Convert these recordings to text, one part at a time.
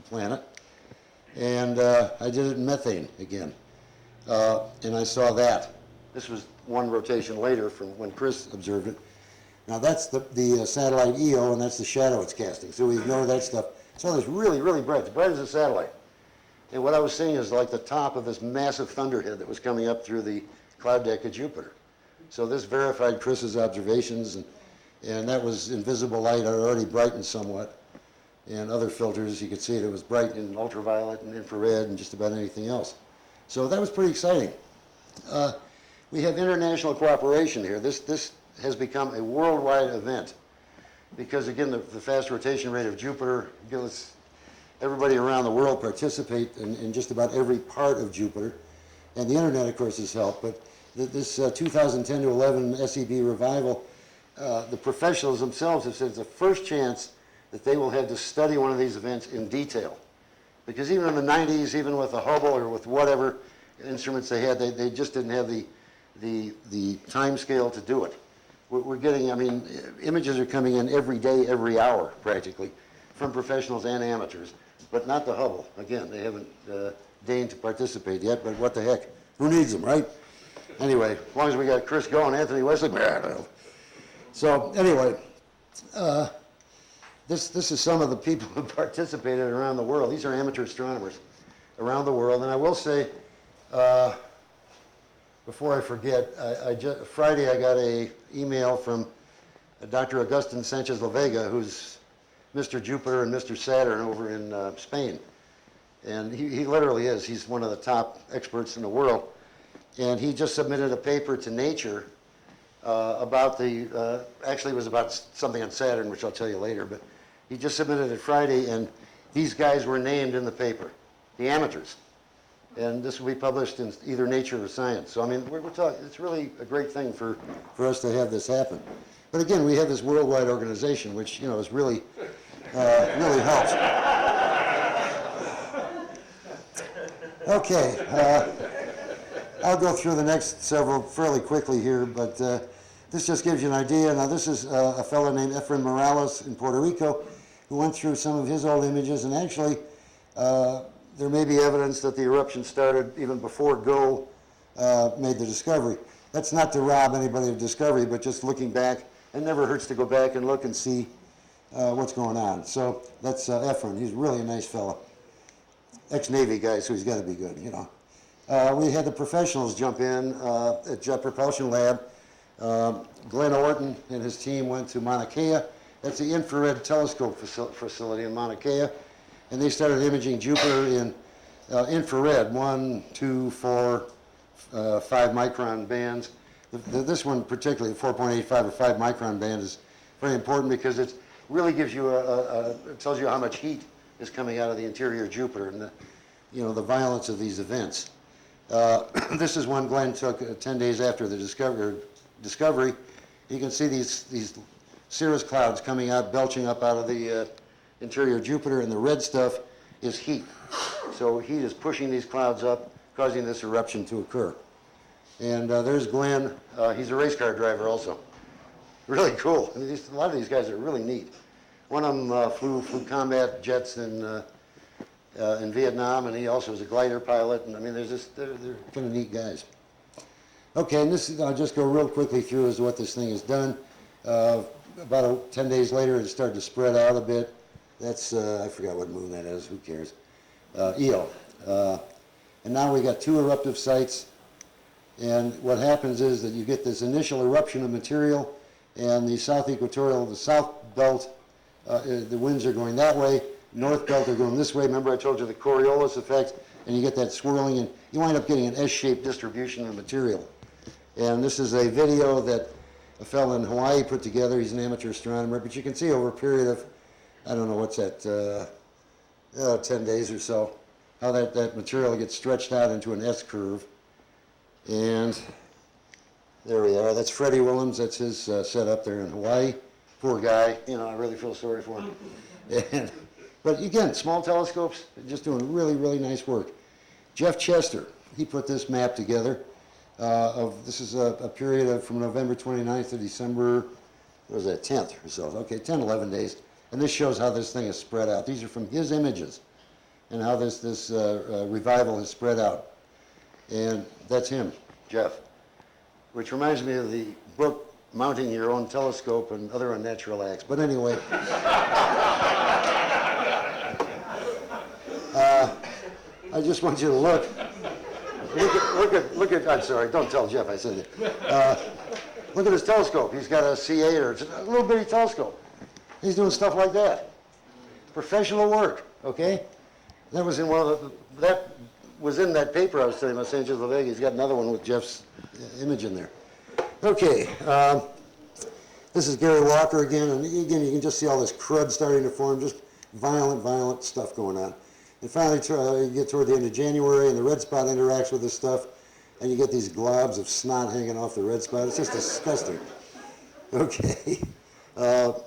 the planet. And I did it in methane again. And I saw that. This was one rotation later from when Chris observed it. Now that's the satellite EO, and that's the shadow it's casting. So we ignore that stuff. So it's really, really bright. It's bright as a satellite. And what I was seeing is like the top of this massive thunderhead that was coming up through the cloud deck of Jupiter. So this verified Chris's observations, and that was invisible light. I already brightened somewhat. And other filters, you could see it was bright in ultraviolet and infrared and just about anything else. So that was pretty exciting. We have international cooperation here. This has become a worldwide event because, again, the fast rotation rate of Jupiter, everybody around the world participate in just about every part of Jupiter. And the internet, of course, has helped. But this 2010 to 11 SEB revival, the professionals themselves have said it's the first chance that they will have to study one of these events in detail. Because even in the 90s, even with the Hubble or with whatever instruments they had, they just didn't have the time scale to do it. We're getting, I mean, images are coming in every day, every hour, practically, from professionals and amateurs, but not the Hubble. Again, they haven't deigned to participate yet, but what the heck? Who needs them, right? Anyway, as long as we got Chris going, Anthony Wesley, so anyway, this is some of the people who participated around the world. These are amateur astronomers around the world. And I will say, before I forget, Friday I got an email from Dr. Agustin Sanchez La Vega, who's Mr. Jupiter and Mr. Saturn over in Spain. And he literally is. He's one of the top experts in the world. And he just submitted a paper to Nature about actually it was about something on Saturn, which I'll tell you later, but he just submitted it Friday, and these guys were named in the paper, the amateurs. And this will be published in either Nature or Science. So, I mean, we're talking, it's really a great thing for us to have this happen. But again, we have this worldwide organization, which, is really, really helps. Okay, I'll go through the next several fairly quickly here, but this just gives you an idea. Now, this is a fellow named Efren Morales in Puerto Rico who went through some of his old images, and actually there may be evidence that the eruption started even before GO made the discovery. That's not to rob anybody of discovery, but just looking back, it never hurts to go back and look and see what's going on. So that's Efren. He's really a nice fellow. Ex-Navy guy, so he's got to be good, We had the professionals jump in at Jet Propulsion Lab. Glenn Orton and his team went to Mauna Kea. That's the infrared telescope facility in Mauna Kea. And they started imaging Jupiter in infrared, 1, 2, 4, 5 micron bands. This one particularly, 4.85 or 5 micron band, is very important because it really gives you it tells you how much heat is coming out of the interior of Jupiter and the violence of these events. This is one Glenn took 10 days after the discovery. You can see these cirrus clouds coming out, belching up out of the interior of Jupiter, and the red stuff is heat. So heat is pushing these clouds up, causing this eruption to occur. And there's Glenn. He's a race car driver also. Really cool. I mean, a lot of these guys are really neat. One of them flew combat jets in Vietnam, and he also was a glider pilot. And I mean, they're kind of neat guys. Okay, and this I'll just go real quickly through as what this thing has done. About 10 days later, it started to spread out a bit. That's I forgot what moon that is. Who cares? Io. And now we got 2 eruptive sites. And what happens is that you get this initial eruption of material, and the south belt, the winds are going that way. North belt are going this way. Remember I told you the Coriolis effect, and you get that swirling, and you wind up getting an S-shaped distribution of material. And this is a video that a fellow in Hawaii put together. He's an amateur astronomer, but you can see over a period of, I don't know, what's that, 10 days or so, how that material gets stretched out into an S-curve. And there we are. That's Freddie Willems. That's his setup there in Hawaii. Poor guy. I really feel sorry for him. But again, small telescopes, just doing really, really nice work. Jeff Chester, he put this map together. This is a period of from November 29th to December, what was that, 10th or so. Okay, 10, 11 days. And this shows how this thing is spread out. These are from his images. and how this revival has spread out. And that's him, Jeff, which reminds me of the book, Mounting Your Own Telescope and Other Unnatural Acts. But anyway, I just want you to look at, I'm sorry, don't tell Jeff I said it. Look at his telescope. He's got a C8, or it's a little bitty telescope. He's doing stuff like that. Professional work, okay? That was in that paper I was telling you about, Sanchez-La Vega. He's got another one with Jeff's image in there. Okay, this is Gary Walker again, and again, you can just see all this crud starting to form, just violent stuff going on. And finally, you get toward the end of January, and the red spot interacts with this stuff, and you get these globs of snot hanging off the red spot. It's just disgusting. Okay.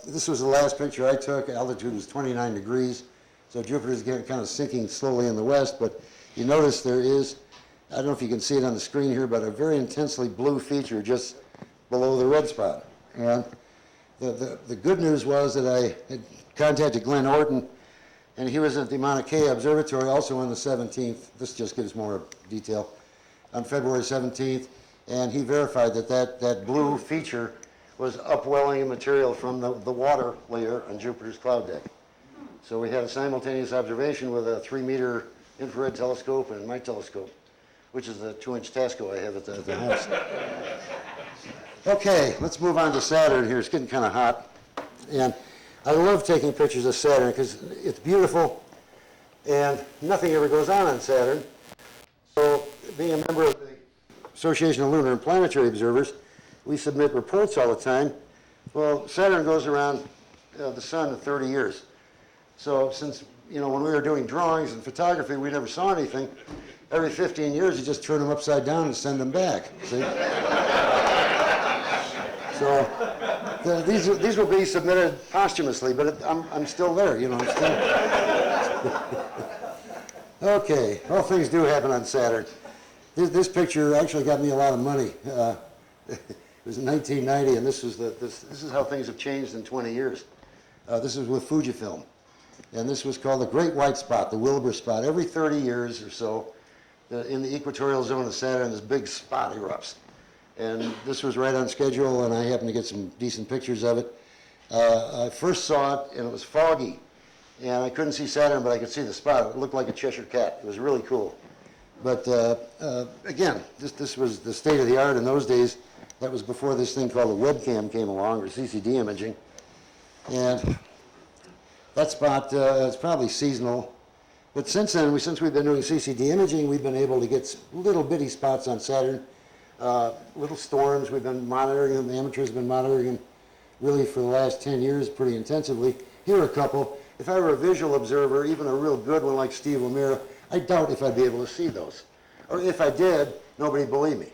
This was the last picture I took. Altitude was 29 degrees, so Jupiter's kind of sinking slowly in the west, but you notice there is, I don't know if you can see it on the screen here, but a very intensely blue feature just below the red spot. And the good news was that I had contacted Glenn Orton, and he was at the Mauna Kea Observatory also on the 17th. This just gives more detail. On February 17th, and he verified that blue feature was upwelling material from the water layer on Jupiter's cloud deck. So we had a simultaneous observation with a 3-meter infrared telescope and my telescope, which is the 2-inch Tasco I have at the house. Okay, let's move on to Saturn here. It's getting kind of hot. And I love taking pictures of Saturn because it's beautiful and nothing ever goes on Saturn. So being a member of the Association of Lunar and Planetary Observers, we submit reports all the time. Well, Saturn goes around the sun in 30 years. So since, when we were doing drawings and photography, we never saw anything. Every 15 years, you just turn them upside down and send them back, see? So these will be submitted posthumously, but I'm still there, I'm still... Okay, all things do happen on Saturn. This picture actually got me a lot of money. It was in 1990, and this is how things have changed in 20 years. This is with Fujifilm, and this was called the Great White Spot, the Wilbur Spot. Every 30 years or so, in the equatorial zone of Saturn, this big spot erupts. And this was right on schedule, and I happened to get some decent pictures of it. I first saw it, and it was foggy, and I couldn't see Saturn, but I could see the spot. It looked like a Cheshire cat. It was really cool. But again, this was the state of the art in those days. That was before this thing called a webcam came along, or CCD imaging. And that spot is probably seasonal. But since then, since we've been doing CCD imaging, we've been able to get little bitty spots on Saturn, little storms. We've been monitoring them. The amateurs have been monitoring them really for the last 10 years pretty intensively. Here are a couple. If I were a visual observer, even a real good one like Steve O'Meara, I doubt if I'd be able to see those. Or if I did, nobody'd believe me.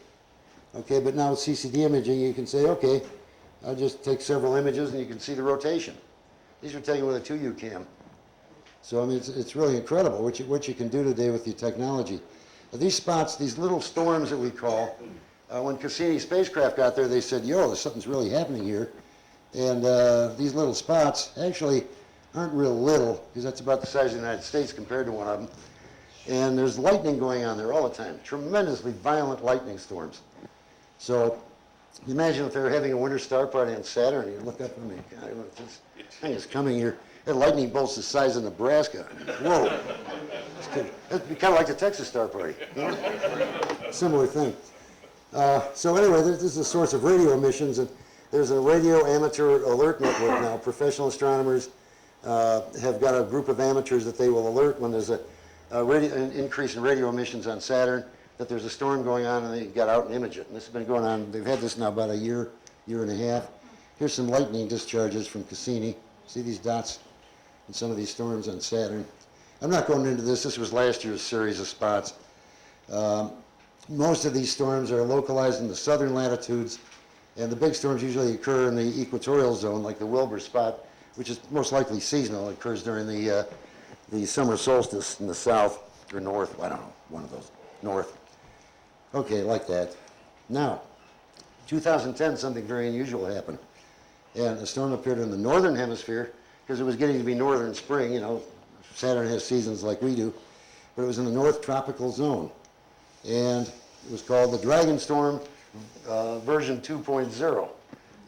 Okay, but now with CCD imaging, you can say, okay, I'll just take several images and you can see the rotation. These are taken with a 2U cam. So, I mean, it's really incredible what you can do today with your technology. These spots, these little storms that we call, when Cassini spacecraft got there, they said, yo, there's something's really happening here. And these little spots actually aren't real little, because that's about the size of the United States compared to one of them. And there's lightning going on there all the time, tremendously violent lightning storms. So imagine if they were having a winter star party on Saturn, and you look up and think, God, this thing is coming here. Had lightning bolts the size of Nebraska. Whoa. It'd be kind of like the Texas star party. Similar thing. So anyway, this is a source of radio emissions, and there's a radio amateur alert network now. Professional astronomers have got a group of amateurs that they will alert when there's an increase in radio emissions on Saturn, that there's a storm going on, and they got out and image it. And this has been going on, they've had this now about a year and a half. Here's some lightning discharges from Cassini. See these dots in some of these storms on Saturn? I'm not going into this. This was last year's series of spots. Most of these storms are localized in the southern latitudes, and the big storms usually occur in the equatorial zone, like the Wilbur spot, which is most likely seasonal. It occurs during the summer solstice in the south or north. I don't know, one of those. North. Okay, like that. Now, 2010, something very unusual happened. And a storm appeared in the northern hemisphere because it was getting to be northern spring, Saturn has seasons like we do, but it was in the North Tropical Zone. And it was called the Dragon Storm version 2.0.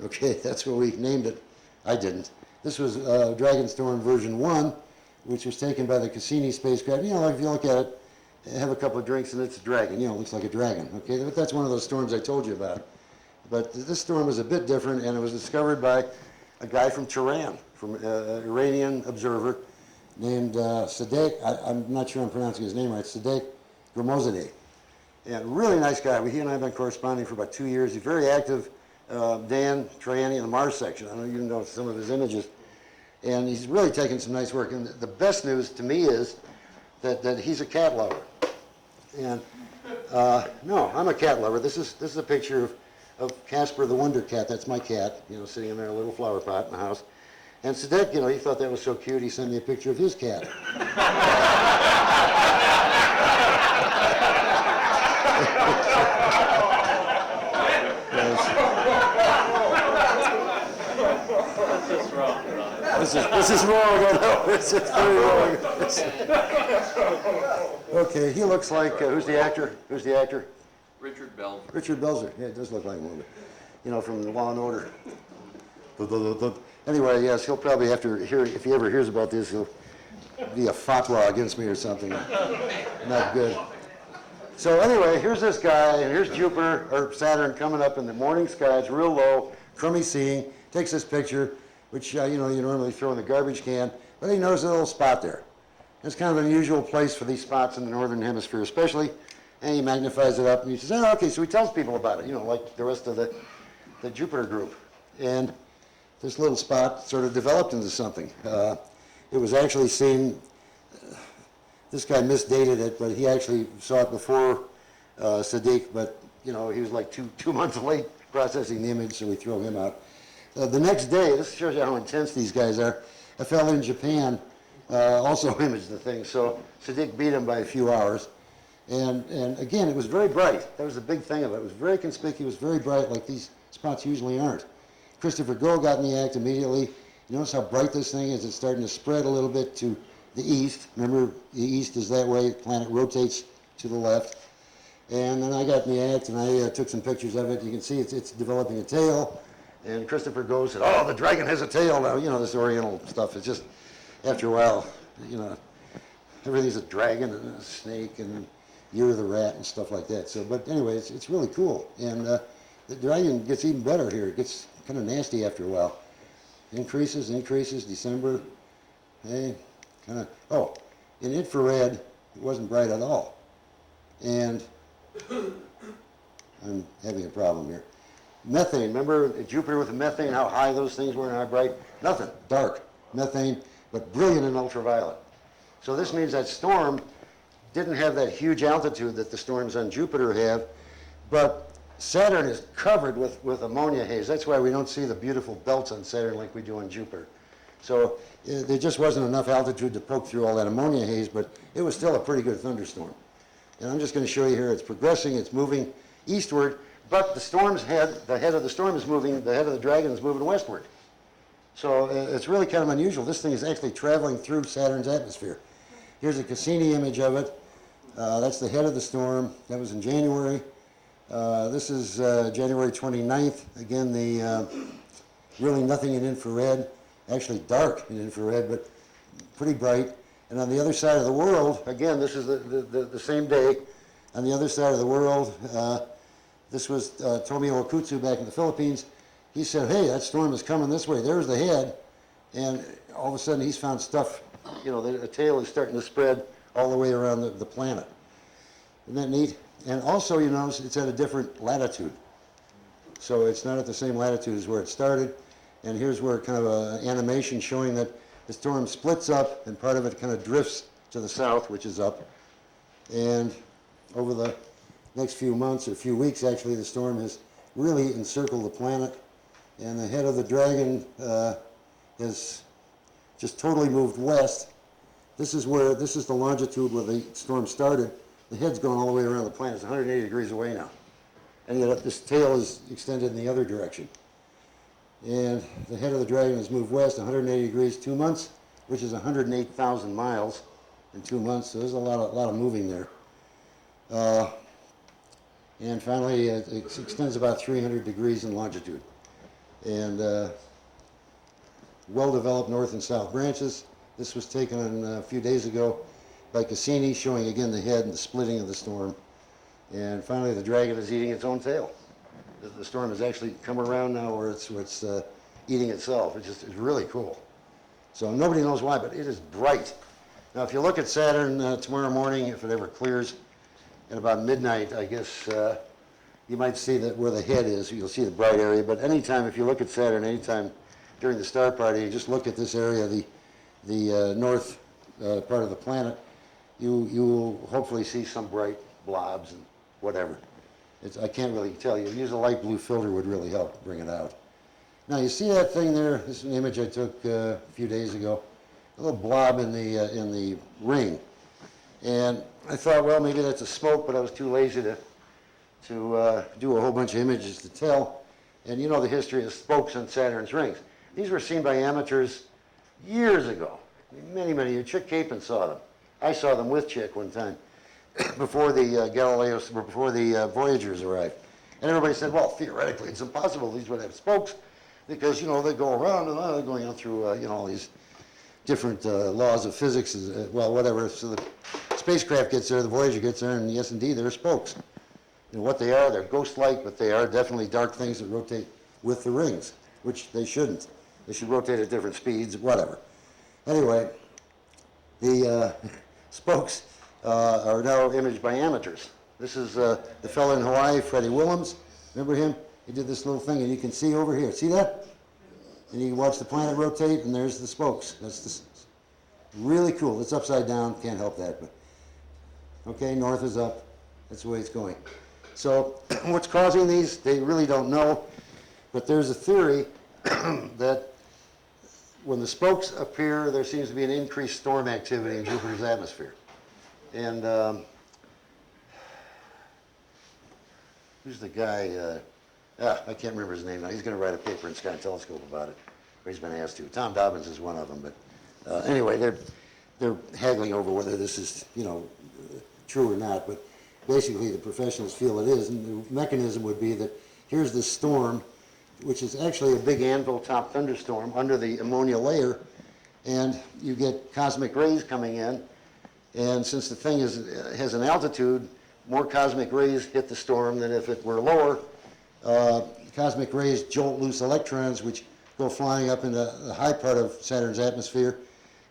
Okay, that's what we named it. I didn't. This was Dragon Storm version 1, which was taken by the Cassini spacecraft. You know, if you look at it, have a couple of drinks and it's a dragon. You know, it looks like a dragon. Okay, but that's one of those storms I told you about. But this storm was a bit different, and it was discovered by a guy from Tehran, from an Iranian observer named Sadek. I'm not sure I'm pronouncing his name right. Sadek Gurmozadeh. And really nice guy. He and I have been corresponding for about 2 years. He's very active. Dan Traiani in the Mars section. I know you know some of his images. And he's really taken some nice work. And the best news to me is that he's a cat lover. And no, I'm a cat lover. This is a picture of Casper the Wonder Cat. That's my cat, you know, sitting in there in a little flower pot in the house. And Sadek, you know, he thought that was so cute, he sent me a picture of his cat. This is wrong, I know. It's very wrong. Okay, he looks like, who's the actor? Who's the actor? Richard Belzer. Richard Belzer, yeah, it does look like him, you know, from Law and Order. Anyway, yes, he'll probably have to hear, if he ever hears about this, he'll be a fatwa against me or something. Not good. So anyway, here's this guy, and here's Jupiter, or Saturn, coming up in the morning sky. It's real low, crummy seeing. Takes this picture, which, you know, you normally throw in the garbage can, but he noticed a little spot there. It's kind of an unusual place for these spots in the northern hemisphere especially, and he magnifies it up, and he says, oh, okay, so he tells people about it, you know, like the rest of the Jupiter group. And this little spot sort of developed into something. It was actually seen, this guy misdated it, but he actually saw it before Sadiq, but, you know, he was like two months late processing the image, so we threw him out. The next day, this shows you how intense these guys are, a fellow in Japan also imaged the thing, so Sadiq beat him by a few hours. And again, it was very bright. That was the big thing of it. It was very conspicuous, very bright, like these spots usually aren't. Christopher Goh got in the act immediately. You notice how bright this thing is? It's starting to spread a little bit to the east. Remember, the east is that way. The planet rotates to the left. And then I got in the act, and I took some pictures of it. You can see it's developing a tail. And Christopher Goh said, oh, the dragon has a tail now. You know, this Oriental stuff. It's just, after a while, you know, everything's a dragon and a snake and Year of the Rat and stuff like that. So, but anyway, it's really cool. And the dragon gets even better here. It gets kind of nasty after a while. Increases, December. Hey, kind of, oh, in infrared, it wasn't bright at all. And I'm having a problem here. Methane, remember Jupiter with the methane, how high those things were and how bright? Nothing, dark, methane, but brilliant in ultraviolet. So this means that storm didn't have that huge altitude that the storms on Jupiter have, but Saturn is covered with ammonia haze. That's why we don't see the beautiful belts on Saturn like we do on Jupiter. So there just wasn't enough altitude to poke through all that ammonia haze, but it was still a pretty good thunderstorm. And I'm just going to show you here, it's progressing, it's moving eastward, but the storm's head, the head of the storm is moving, the head of the dragon is moving westward. So it's really kind of unusual. This thing is actually traveling through Saturn's atmosphere. Here's a Cassini image of it. That's the head of the storm. That was in January. This is January 29th. Again, really nothing in infrared. Actually dark in infrared, but pretty bright. And on the other side of the world, again, this is the same day. On the other side of the world, this was Tomio Okutsu back in the Philippines. He said, hey, that storm is coming this way. There's the head. And all of a sudden, he's found stuff, you know, the tail is starting to spread all the way around the planet. Isn't that neat? And also, you notice it's at a different latitude. So it's not at the same latitude as where it started. And here's where kind of an animation showing that the storm splits up and part of it kind of drifts to the south, which is up. And over the next few months or few weeks, actually, the storm has really encircled the planet. And the head of the dragon has just totally moved west. This is the longitude where the storm started. The head's gone all the way around the planet. It's 180 degrees away now. And yet this tail is extended in the other direction. And the head of the dragon has moved west 180 degrees, 2 months. which is 108,000 miles in 2 months. So there's a lot of moving there. And finally, it extends about 300 degrees in longitude. And well-developed north and south branches. This was taken on a few days ago by Cassini, showing again the head and the splitting of the storm. And finally, the dragon is eating its own tail. The storm has actually come around now where it's eating itself. It's really cool. So nobody knows why, but it is bright. Now, if you look at Saturn tomorrow morning, if it ever clears, at about midnight, I guess, you might see that where the head is, you'll see the bright area. But anytime, if you look at Saturn, anytime during the star party, you just look at this area, the north part of the planet, you will hopefully see some bright blobs and whatever. I can't really tell you. Use a light blue filter would really help bring it out. Now you see that thing there? This is an image I took a few days ago. A little blob in the ring. And I thought, well, maybe that's a smoke, but I was too lazy to do a whole bunch of images to tell. And you know the history of spokes on Saturn's rings. These were seen by amateurs years ago. Many years. Chick Capon saw them. I saw them with Chick one time before the before the Voyagers arrived. And everybody said, well, theoretically, it's impossible these would have spokes because, you know, they go around and they're going on through, you know, all these different laws of physics, well, whatever. So the spacecraft gets there, the Voyager gets there, and yes, indeed, there are spokes. And what they are, they're ghost-like, but they are definitely dark things that rotate with the rings, which they shouldn't. They should rotate at different speeds, whatever. Anyway, the spokes are now imaged by amateurs. This is the fellow in Hawaii, Freddie Willems. Remember him? He did this little thing, and you can see over here. See that? And you can watch the planet rotate, and there's the spokes. That's really cool. It's upside down. Can't help that. But okay, north is up. That's the way it's going. So what's causing these? They really don't know. But there's a theory that when the spokes appear, there seems to be an increased storm activity in Jupiter's atmosphere. And who's the guy? I can't remember his name now. He's going to write a paper in Sky Telescope about it, or he's been asked to. Tom Dobbins is one of them. But anyway, they're haggling over whether this is, you know, true or not. But basically, the professionals feel it is, and the mechanism would be that here's this storm, which is actually a big anvil-top thunderstorm under the ammonia layer, and you get cosmic rays coming in, and since the thing has an altitude, more cosmic rays hit the storm than if it were lower. Cosmic rays jolt loose electrons, which go flying up into the high part of Saturn's atmosphere,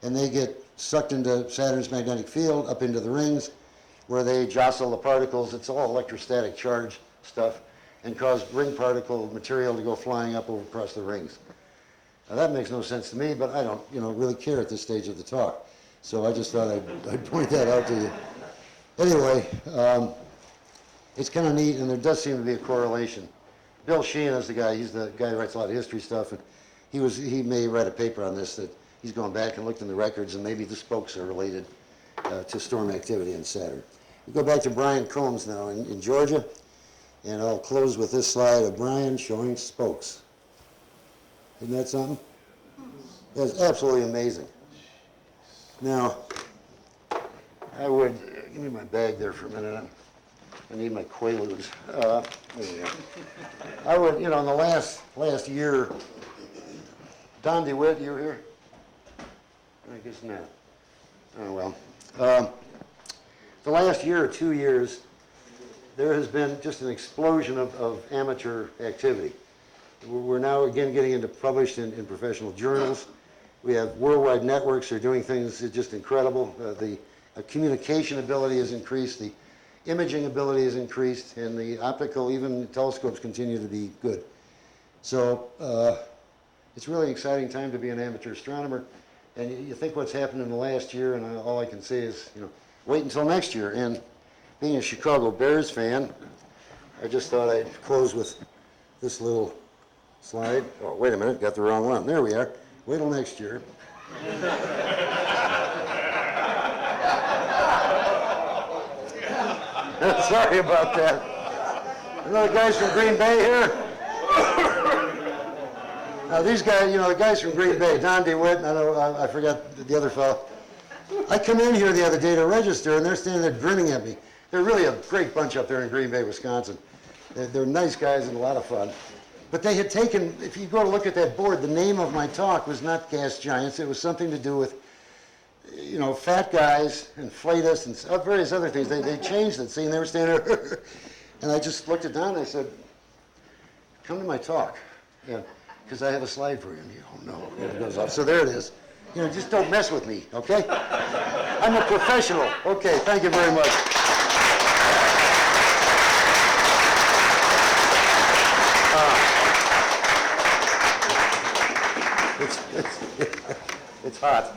and they get sucked into Saturn's magnetic field, up into the rings, where they jostle the particles. It's all electrostatic charge stuff, and cause ring particle material to go flying up over across the rings. Now that makes no sense to me, but I don't, you know, really care at this stage of the talk. So I just thought I'd point that out to you. Anyway, it's kind of neat, and there does seem to be a correlation. Bill Sheehan is the guy. He's the guy who writes a lot of history stuff, and he may write a paper on this, that he's gone back and looked in the records, and maybe the spokes are related to storm activity in Saturn. We go back to Brian Combs now in Georgia, and I'll close with this slide of Brian showing spokes. Isn't that something? That's absolutely amazing. Now, I would, give me my bag there for a minute. I need my Quaaludes. There we go. I would, you know, in the last year, Don DeWitt, you were here? I guess not. Oh, well. The last year or 2 years, there has been just an explosion of amateur activity. We're now again getting into published in professional journals. We have worldwide networks that are doing things that are just incredible. The communication ability has increased, the imaging ability has increased, and the optical, even telescopes, continue to be good. So it's really an exciting time to be an amateur astronomer. And you think what's happened in the last year, and all I can say is, you know, wait until next year. And being a Chicago Bears fan, I just thought I'd close with this little slide. Oh, wait a minute, got the wrong one. There we are. Wait till next year. Sorry about that. Another guys from Green Bay here. Now, these guys, the guys from Green Bay, Don DeWitt, and I forgot the other fellow. I come in here the other day to register, and they're standing there grinning at me. They're really a great bunch up there in Green Bay, Wisconsin. They're nice guys and a lot of fun. But they had taken, if you go to look at that board, the name of my talk was not Gas Giants. It was something to do with, fat guys, inflatists, and various other things. They changed it. See, and they were standing there. And I just looked at Don and I said, come to my talk. Because I have a slide for you. And oh no, it goes off. So there it is. Just don't mess with me, okay? I'm a professional. Okay, thank you very much. It's hot.